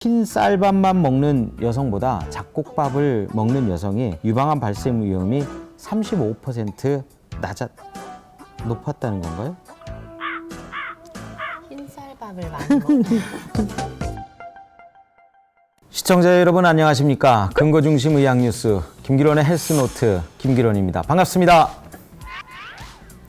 흰 쌀밥만 먹는 여성보다 잡곡밥을 먹는 여성이 유방암 발생 위험이 35% 높았다는 건가요? 흰쌀밥을 많이 먹는 시청자 여러분 안녕하십니까? 근거 중심 의학 뉴스 김기론의 헬스노트 김기론입니다. 반갑습니다.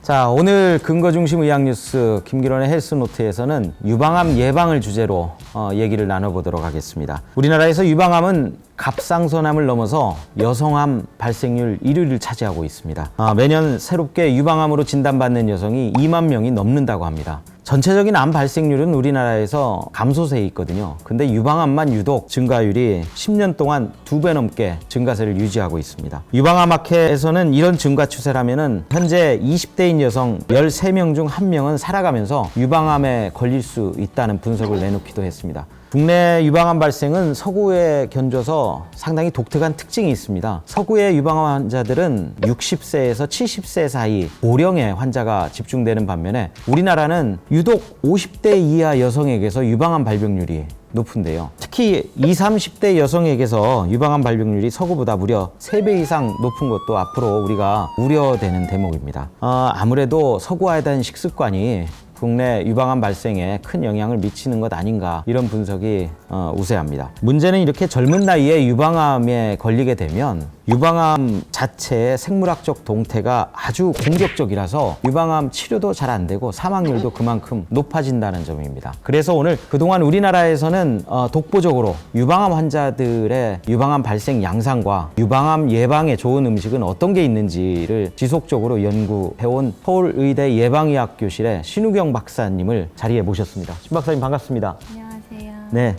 자, 오늘 근거 중심 의학 뉴스 김기론의 헬스노트에서는 유방암 예방을 주제로 얘기를 나눠보도록 하겠습니다. 우리나라에서 유방암은 갑상선암을 넘어서 여성암 발생률 1위를 차지하고 있습니다. 매년 새롭게 유방암으로 진단받는 여성이 2만 명이 넘는다고 합니다. 전체적인 암 발생률은 우리나라에서 감소세에 있거든요. 근데 유방암만 유독 증가율이 10년 동안 2배 넘게 증가세를 유지하고 있습니다. 유방암학회에서는 이런 증가 추세라면은 현재 20대인 여성 13명 중 1명은 살아가면서 유방암에 걸릴 수 있다는 분석을 내놓기도 했습니다. 국내 유방암 발생은 서구에 견줘서 상당히 독특한 특징이 있습니다. 서구의 유방암 환자들은 60세에서 70세 사이 고령의 환자가 집중되는 반면에 우리나라는 유독 50대 이하 여성에게서 유방암 발병률이 높은데요. 특히 20, 30대 여성에게서 유방암 발병률이 서구보다 무려 3배 이상 높은 것도 앞으로 우리가 우려되는 대목입니다. 아무래도 서구화에 대한 식습관이 국내 유방암 발생에 큰 영향을 미치는 것 아닌가, 이런 분석이 우세합니다. 문제는 이렇게 젊은 나이에 유방암에 걸리게 되면 유방암 자체의 생물학적 동태가 아주 공격적이라서 유방암 치료도 잘 안 되고 사망률도 그만큼 높아진다는 점입니다. 그래서 오늘 그동안 우리나라에서는 독보적으로 유방암 환자들의 유방암 발생 양상과 유방암 예방에 좋은 음식은 어떤 게 있는지를 지속적으로 연구해온 서울의대 예방의학교실의 신우경 박사님을 자리에 모셨습니다. 신 박사님 반갑습니다. 안녕하세요. 네.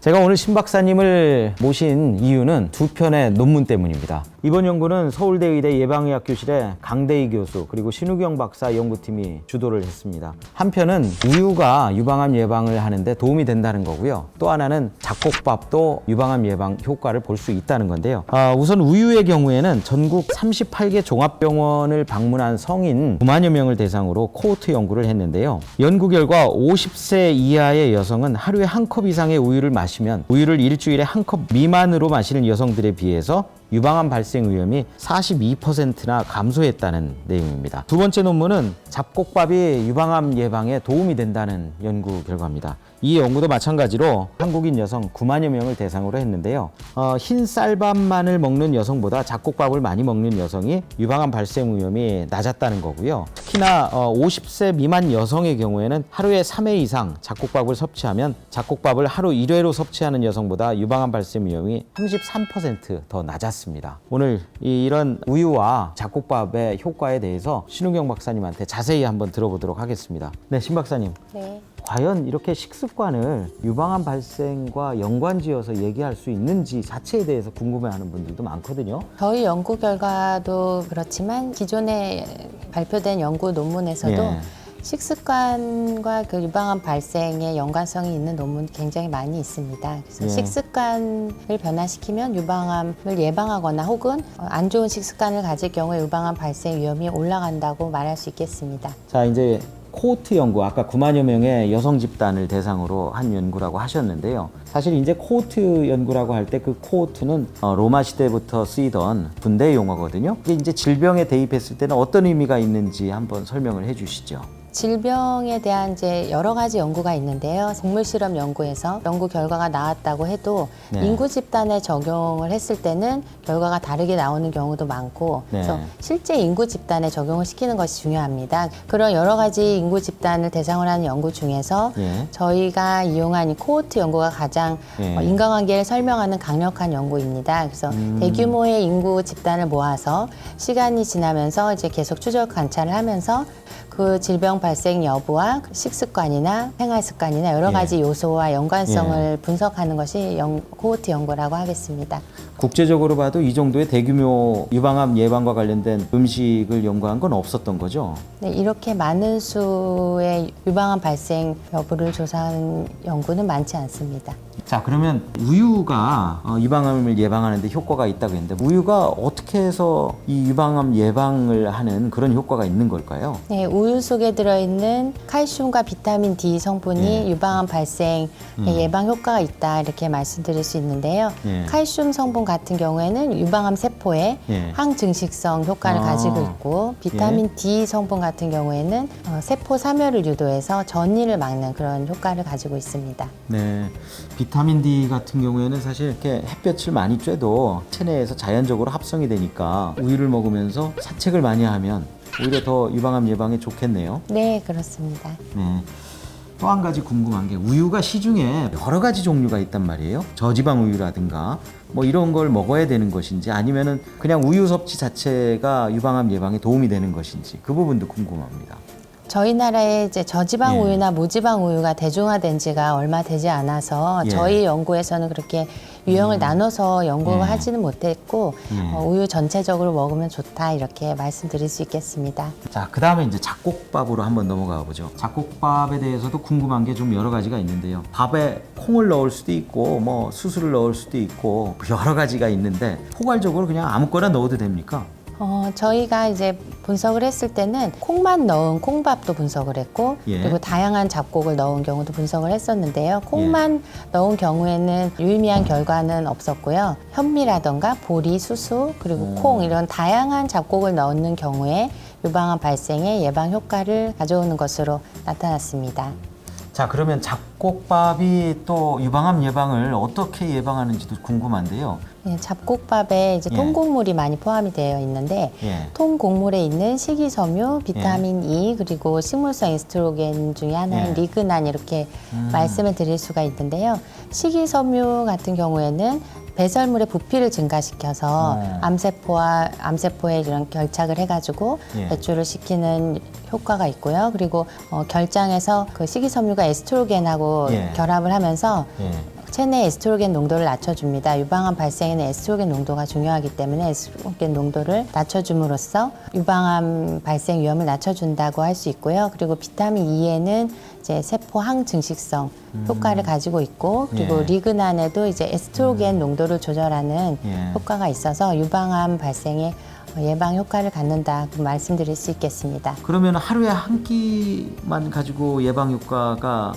제가 오늘 신 박사님을 모신 이유는 두 편의 논문 때문입니다. 이번 연구는 서울대의대 예방의학교실의 강대희 교수 그리고 신우경 박사 연구팀이 주도를 했습니다. 한 편은 우유가 유방암 예방을 하는데 도움이 된다는 거고요. 또 하나는 잡곡밥도 유방암 예방 효과를 볼 수 있다는 건데요. 우선 우유의 경우에는 전국 38개 종합병원을 방문한 성인 9만여 명을 대상으로 코호트 연구를 했는데요. 연구 결과 50세 이하의 여성은 하루에 한 컵 이상의 우유를 마시면 우유를 일주일에 한 컵 미만으로 마시는 여성들에 비해서 유방암 발생 위험이 42%나 감소했다는 내용입니다. 두 번째 논문은 잡곡밥이 유방암 예방에 도움이 된다는 연구 결과입니다. 이 연구도 마찬가지로 한국인 여성 9만여 명을 대상으로 했는데요. 흰 쌀밥만을 먹는 여성보다 잡곡밥을 많이 먹는 여성이 유방암 발생 위험이 낮았다는 거고요. 특히나 50세 미만 여성의 경우에는 하루에 3회 이상 잡곡밥을 섭취하면 잡곡밥을 하루 1회로 섭취하는 여성보다 유방암 발생 위험이 33% 더 낮았습니다. 오늘 이런 우유와 잡곡밥의 효과에 대해서 신우경 박사님한테 자세히 한번 들어보도록 하겠습니다. 네, 신 박사님. 네. 과연 이렇게 식습관을 유방암 발생과 연관지어서 얘기할 수 있는지 자체에 대해서 궁금해하는 분들도 많거든요. 저희 연구 결과도 그렇지만 기존에 발표된 연구 논문에서도 예. 식습관과 그 유방암 발생에 연관성이 있는 논문 굉장히 많이 있습니다. 그래서 예. 식습관을 변화시키면 유방암을 예방하거나 혹은 안 좋은 식습관을 가질 경우에 유방암 발생 위험이 올라간다고 말할 수 있겠습니다. 자, 이제 코호트 연구, 아까 9만여 명의 여성 집단을 대상으로 한 연구라고 하셨는데요. 사실 이제 코호트 연구라고 할 때 그 코호트는 로마 시대부터 쓰이던 군대 용어거든요. 이게 이제 질병에 대입했을 때는 어떤 의미가 있는지 한번 설명을 해 주시죠. 질병에 대한 이제 여러 가지 연구가 있는데요. 동물 실험 연구에서 연구 결과가 나왔다고 해도 네. 인구 집단에 적용을 했을 때는 결과가 다르게 나오는 경우도 많고, 네. 그래서 실제 인구 집단에 적용을 시키는 것이 중요합니다. 그런 여러 가지 인구 집단을 대상으로 하는 연구 중에서 예. 저희가 이용한 이 코호트 연구가 가장 예. 인과관계를 설명하는 강력한 연구입니다. 그래서 대규모의 인구 집단을 모아서 시간이 지나면서 이제 계속 추적 관찰을 하면서 그 질병 발생 여부와 식습관이나 생활 습관이나 여러 가지 요소와 연관성을 분석하는 것이 코호트 연구라고 하겠습니다. 국제적으로 봐도 이 정도의 대규모 유방암 예방과 관련된 음식을 연구한 건 없었던 거죠? 네, 이렇게 많은 수의 유방암 발생 여부를 조사한 연구는 많지 않습니다. 자, 그러면 우유가 유방암을 예방하는 데 효과가 있다고 했는데 우유가 어떻게 해서 이 유방암 예방을 하는 그런 효과가 있는 걸까요? 네, 우유 속에 들어있는 칼슘과 비타민 D 성분이 유방암 발생 예방 효과가 있다 이렇게 말씀드릴 수 있는데요. 칼슘 성분 같은 경우에는 유방암 세포에 항증식성 효과를 가지고 있고 비타민 D 성분 같은 경우에는 세포 사멸을 유도해서 전이를 막는 그런 효과를 가지고 있습니다. 네, 비타민 D 같은 경우에는 사실 이렇게 햇볕을 많이 쬐도 체내에서 자연적으로 합성이 되니까 우유를 먹으면서 산책을 많이 하면 오히려 더 유방암 예방에 좋겠네요. 네, 그렇습니다. 네. 또 한 가지 궁금한 게 우유가 시중에 여러 가지 종류가 있단 말이에요. 저지방 우유라든가 뭐 이런 걸 먹어야 되는 것인지 아니면은 그냥 우유 섭취 자체가 유방암 예방에 도움이 되는 것인지 그 부분도 궁금합니다. 저희 나라에 이제 저지방 우유나 무지방 우유가 대중화된 지가 얼마 되지 않아서 저희 연구에서는 그렇게 유형을 나눠서 연구를 하지는 못했고 우유 전체적으로 먹으면 좋다 이렇게 말씀드릴 수 있겠습니다. 자, 그 다음에 이제 잡곡밥으로 한번 넘어가 보죠. 잡곡밥에 대해서도 궁금한 게 좀 여러 가지가 있는데요. 밥에 콩을 넣을 수도 있고 뭐 수수를 넣을 수도 있고 여러 가지가 있는데 포괄적으로 그냥 아무거나 넣어도 됩니까? 저희가 이제 분석을 했을 때는 콩만 넣은 콩밥도 분석을 했고 그리고 다양한 잡곡을 넣은 경우도 분석을 했었는데요. 콩만 넣은 경우에는 유의미한 결과는 없었고요. 현미라던가 보리, 수수, 그리고 콩 이런 다양한 잡곡을 넣는 경우에 유방암 발생의 예방 효과를 가져오는 것으로 나타났습니다. 자, 그러면 잡곡밥이 또 유방암 예방을 어떻게 예방하는지도 궁금한데요. 예, 잡곡밥에 이제 통곡물이 많이 포함이 되어 있는데 통곡물에 있는 식이섬유, 비타민 E 그리고 식물성 에스트로겐 중에 하나인 리그난 이렇게 말씀을 드릴 수가 있는데요. 식이섬유 같은 경우에는 배설물의 부피를 증가시켜서 암세포에 이런 결착을 해가지고 배출을 시키는 효과가 있고요. 그리고 결장에서 그 식이섬유가 에스트로겐하고 결합을 하면서 체내 에스트로겐 농도를 낮춰줍니다. 유방암 발생에는 에스트로겐 농도가 중요하기 때문에 에스트로겐 농도를 낮춰줌으로써 유방암 발생 위험을 낮춰준다고 할 수 있고요. 그리고 비타민 E에는 이제 세포 항증식성 효과를 가지고 있고 그리고 리그난에도 이제 에스트로겐 농도를 조절하는 효과가 있어서 유방암 발생에 예방 효과를 갖는다 그 말씀드릴 수 있겠습니다. 그러면 하루에 한 끼만 가지고 예방 효과가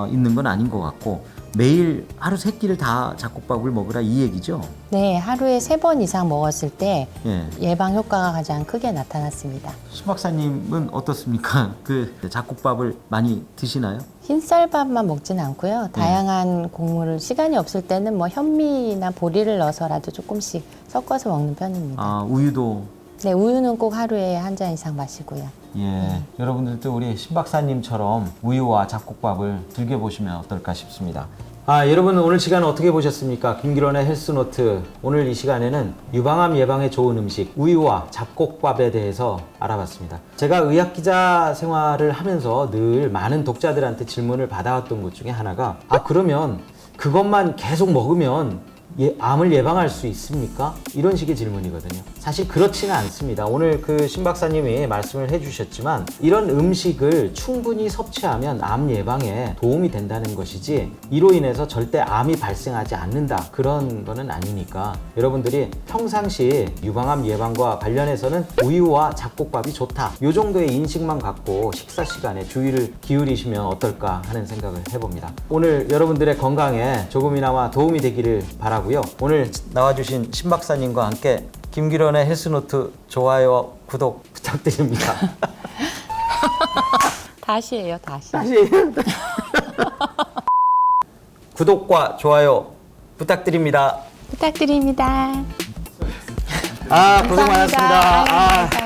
있는 건 아닌 것 같고 매일 하루 3끼를 다 잡곡밥을 먹으라 이 얘기죠? 네, 하루에 3번 이상 먹었을 때 예방 효과가 가장 크게 나타났습니다. 신 박사님은 어떻습니까? 그 잡곡밥을 많이 드시나요? 흰쌀밥만 먹지는 않고요. 다양한 곡물을 시간이 없을 때는 뭐 현미나 보리를 넣어서라도 조금씩 섞어서 먹는 편입니다. 아, 우유도? 네, 우유는 꼭 하루에 한 잔 이상 마시고요. 여러분들도 우리 신 박사님처럼 우유와 잡곡밥을 즐겨보시면 어떨까 싶습니다. 여러분 오늘 시간 어떻게 보셨습니까? 김기론의 헬스노트. 오늘 이 시간에는 유방암 예방에 좋은 음식 우유와 잡곡밥에 대해서 알아봤습니다. 제가 의학기자 생활을 하면서 늘 많은 독자들한테 질문을 받아왔던 것 중에 하나가 그러면 그것만 계속 먹으면 암을 예방할 수 있습니까? 이런 식의 질문이거든요. 사실 그렇지는 않습니다. 오늘 그 신 박사님이 말씀을 해주셨지만 이런 음식을 충분히 섭취하면 암 예방에 도움이 된다는 것이지 이로 인해서 절대 암이 발생하지 않는다 그런 거는 아니니까 여러분들이 평상시 유방암 예방과 관련해서는 우유와 잡곡밥이 좋다 이 정도의 인식만 갖고 식사 시간에 주의를 기울이시면 어떨까 하는 생각을 해봅니다. 오늘 여러분들의 건강에 조금이나마 도움이 되기를 바라고요. 오늘 나와주신 신 박사님과 함께 김기론의 헬스노트 좋아요와 구독 부탁드립니다. 다시 해요, 다시. 구독과 좋아요 부탁드립니다. 부탁드립니다. 고생 많았습니다. 감사합니다.